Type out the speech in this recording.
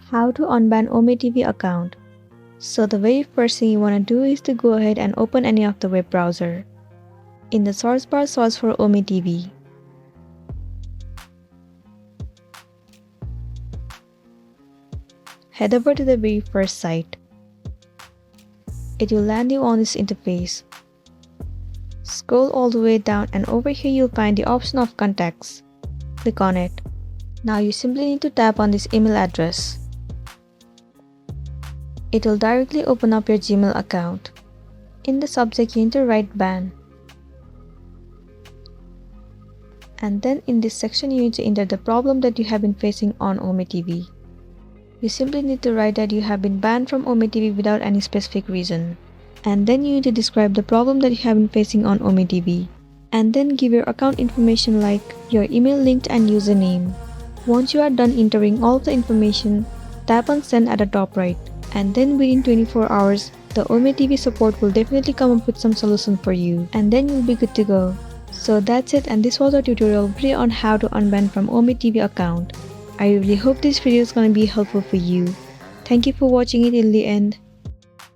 How to unban OMI account. So the very first thing you want to do is to go ahead and open any of the web browser. In the source bar, search for OMI. Head over to the very first site. It will land you on this interface. Scroll all the way down and over here you'll find the option of contacts. Click on it. Now you simply need to tap on this email address. It will directly open up your Gmail account. In the subject you need to write ban. And then in this section you need to enter the problem that you have been facing on OMI. You simply need to write that you have been banned from OMI without any specific reason. And then you need to describe the problem that you have been facing on OMI. And then give your account information like your email linked and username. Once you are done entering all of the information, tap on send at the top right. And then within 24 hours, the OMI support will definitely come up with some solution for you. And then you'll be good to go. So that's it, and this was our tutorial video on how to unban from OMI account. I really hope this video is going to be helpful for you. Thank you for watching it till the end.